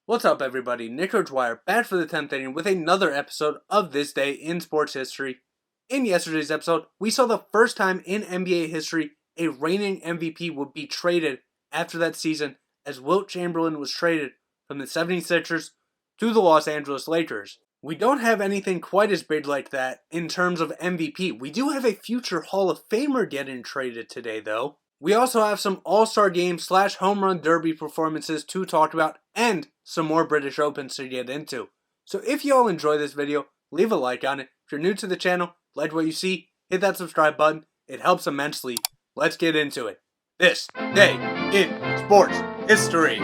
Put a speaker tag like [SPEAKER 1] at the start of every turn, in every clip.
[SPEAKER 1] What's up, everybody? Nick Dwyer back for the 10th inning with another episode of This Day in Sports History. In yesterday's episode, we saw the first time in NBA history a reigning MVP would be traded after that season, as Wilt Chamberlain was traded from the 76ers to the Los Angeles Lakers. We don't have anything quite as big like that in terms of MVP. We do have a future Hall of Famer getting traded today, though. We also have some All-Star Game / Home Run Derby performances to talk about and some more British Opens to get into. So if you all enjoy this video, leave a like on it. If you're new to the channel, like what you see, hit that subscribe button. It helps immensely. Let's get into it. This Day in Sports History.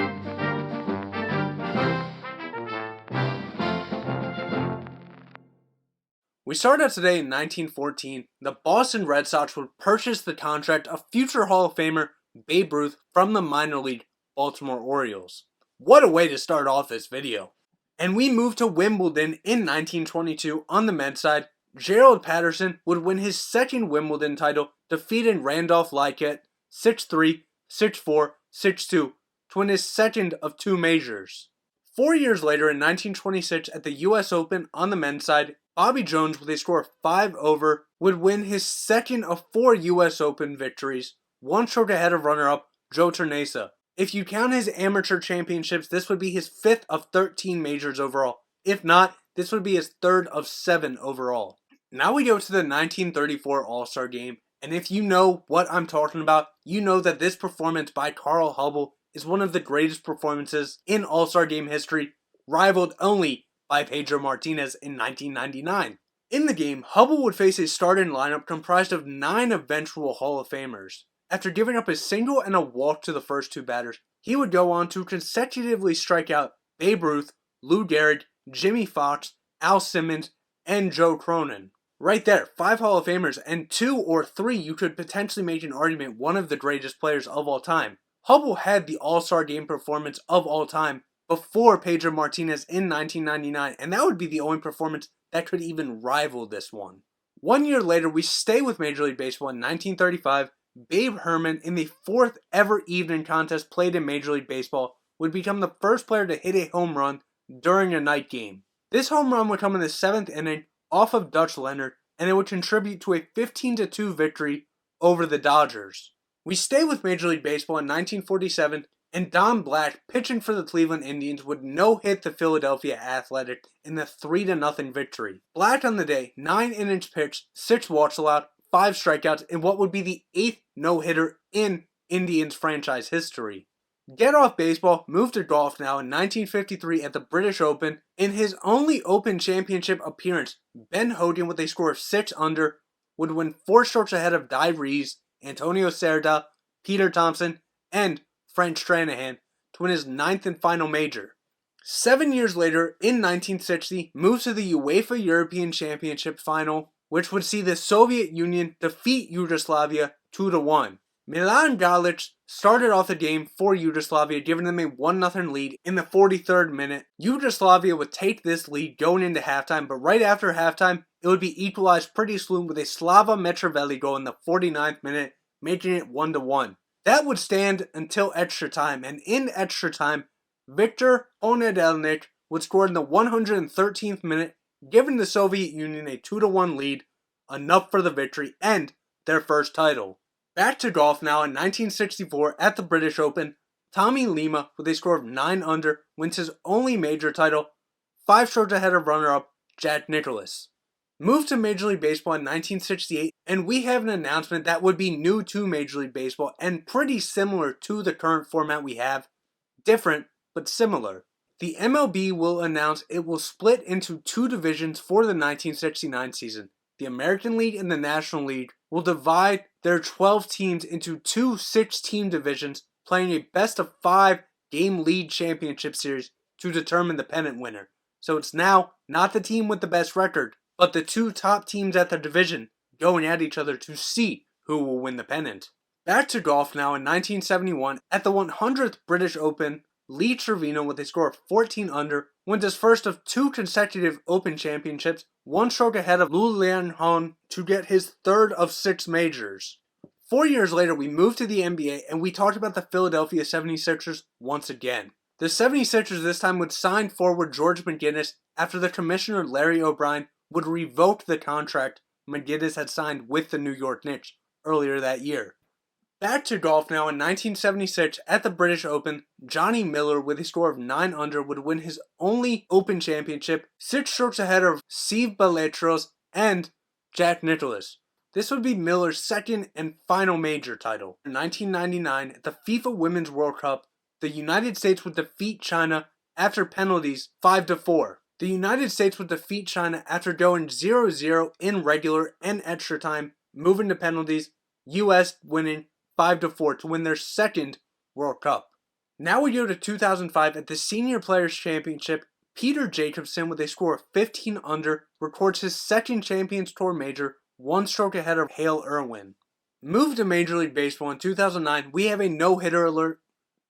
[SPEAKER 1] We start out today in 1914. The Boston Red Sox would purchase the contract of future Hall of Famer Babe Ruth from the minor league Baltimore Orioles. What a way to start off this video. And we move to Wimbledon in 1922 on the men's side. Gerald Patterson would win his second Wimbledon title, defeating Randolph Leichhardt 6-3, 6-4, 6-2 to win his second of two majors. 4 years later in 1926 at the US Open on the men's side, Bobby Jones, with a score of 5 over, would win his second of 4 US Open victories, one stroke ahead of runner-up Joe Ternesa. If you count his amateur championships, this would be his 5th of 13 majors overall. If not, this would be his 3rd of 7 overall. Now we go to the 1934 All-Star Game, and if you know what I'm talking about, you know that this performance by Carl Hubble is one of the greatest performances in All-Star Game history, rivaled only by Pedro Martinez in 1999. In the game, Hubble would face a starting lineup comprised of 9 eventual Hall of Famers. After giving up a single and a walk to the first 2 batters, he would go on to consecutively strike out Babe Ruth, Lou Gehrig, Jimmy Foxx, Al Simmons, and Joe Cronin. Right there, 5 Hall of Famers, and 2 or 3 you could potentially make an argument one of the greatest players of all time. Hubble had the All-Star Game performance of all time before Pedro Martinez in 1999, and that would be the only performance that could even rival this one. 1 year later, we stay with Major League Baseball in 1935. Babe Herman, in the 4th ever evening contest played in Major League Baseball, would become the first player to hit a home run during a night game. This home run would come in the 7th inning off of Dutch Leonard, and it would contribute to a 15-2 victory over the Dodgers. We stay with Major League Baseball in 1947, and Don Black, pitching for the Cleveland Indians, would no-hit the Philadelphia Athletic in the 3-0 victory. Black on the day, 9 innings pitched, 6 walks allowed, 5 strikeouts, in what would be the 8th no-hitter in Indians franchise history. Get off baseball, move to golf now in 1953 at the British Open. In his only Open Championship appearance, Ben Hogan, with a score of 6 under, would win 4 strokes ahead of Di Rees, Antonio Cerda, Peter Thompson, and Frank Stranahan to win his 9th and final major. 7 years later, in 1960, moves to the UEFA European Championship final, which would see the Soviet Union defeat Yugoslavia 2-1. Milan Galic started off the game for Yugoslavia, giving them a 1-0 lead in the 43rd minute. Yugoslavia would take this lead going into halftime, but right after halftime, it would be equalized pretty soon with a Slava Mitrovic goal in the 49th minute, making it 1-1. That would stand until extra time, and in extra time, Viktor Onedelnik would score in the 113th minute, giving the Soviet Union a 2-1 lead, enough for the victory and their first title. Back to golf now in 1964 at the British Open. Tommy Lima, with a score of 9 under, wins his only major title, 5 strokes ahead of runner-up Jack Nicklaus. Moved to Major League Baseball in 1968, and we have an announcement that would be new to Major League Baseball and pretty similar to the current format we have. Different, but similar. The MLB will announce it will split into 2 divisions for the 1969 season. The American League and the National League will divide their 12 teams into 2 6-team divisions, playing a best-of-5 game league championship series to determine the pennant winner. So it's now not the team with the best record, but the 2 top teams at the division going at each other to see who will win the pennant. Back to golf now in 1971 at the 100th British Open. Lee Trevino, with a score of 14 under, wins his first of 2 consecutive Open Championships, 1 stroke ahead of Lu Lianhong to get his 3rd of 6 majors. 4 years later, we moved to the NBA and we talked about the Philadelphia 76ers once again. The 76ers this time would sign forward George McGinnis after the commissioner Larry O'Brien would revoke the contract McGinnis had signed with the New York Knicks earlier that year. Back to golf now. In 1976 at the British Open, Johnny Miller with a score of 9 under would win his only Open championship, 6 strokes ahead of Steve Ballesteros and Jack Nicklaus. This would be Miller's second and final major title. In 1999, at the FIFA Women's World Cup, the United States would defeat China after penalties 5-4. The United States would defeat China after going 0-0 in regular and extra time, moving to penalties, US winning 5-4 to win their second World Cup. Now we go to 2005 at the Senior Players Championship. Peter Jacobsen with a score of 15 under records his second Champions Tour major, 1 stroke ahead of Hale Irwin. Moved to Major League Baseball in 2009, we have a no-hitter alert.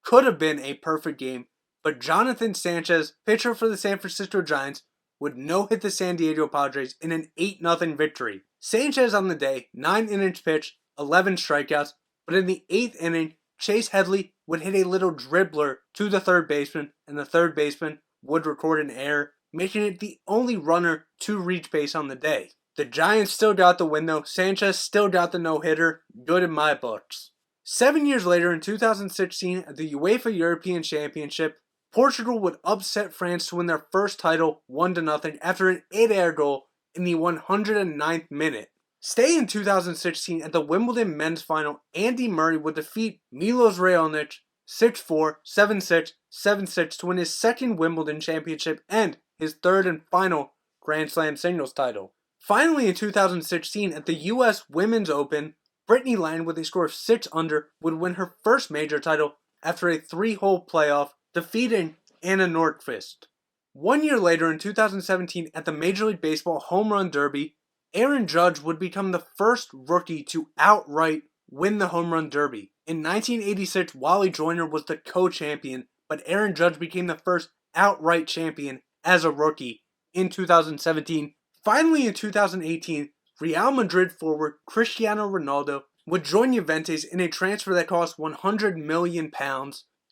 [SPEAKER 1] Could have been a perfect game, but Jonathan Sanchez, pitcher for the San Francisco Giants, would no-hit the San Diego Padres in an 8-0 victory. Sanchez on the day, 9 innings pitched, 11 strikeouts, but in the 8th inning, Chase Headley would hit a little dribbler to the third baseman, and the third baseman would record an error, making it the only runner to reach base on the day. The Giants still got the win though. Sanchez still got the no-hitter. Good in my books. 7 years later, in 2016, at the UEFA European Championship, Portugal would upset France to win their first title 1-0 after an 8-air goal in the 109th minute. Stay in 2016 at the Wimbledon men's final, Andy Murray would defeat Milos Raonic 6-4, 7-6, 7-6 to win his second Wimbledon championship and his third and final Grand Slam singles title. Finally, in 2016 at the US Women's Open, Brittany Lang with a score of 6 under would win her first major title after a 3-hole playoff, defeating Anna Nordqvist. 1 year later, in 2017 at the Major League Baseball Home Run Derby, Aaron Judge would become the first rookie to outright win the Home Run Derby. In 1986, Wally Joyner was the co-champion, but Aaron Judge became the first outright champion as a rookie in 2017. Finally, in 2018, Real Madrid forward Cristiano Ronaldo would join Juventus in a transfer that cost £100 million,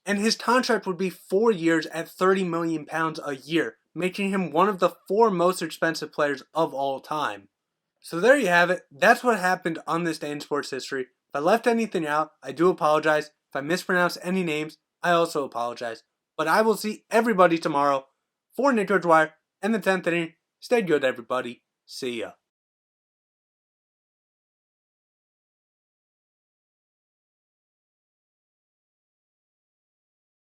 [SPEAKER 1] and his contract would be 4 years at £30 million a year, making him one of the 4 most expensive players of all time. So there you have it. That's what happened on this day in sports history. If I left anything out, I do apologize. If I mispronounced any names, I also apologize. But I will see everybody tomorrow for Nick Dwyer and the 10th inning. Stay good, everybody. See ya.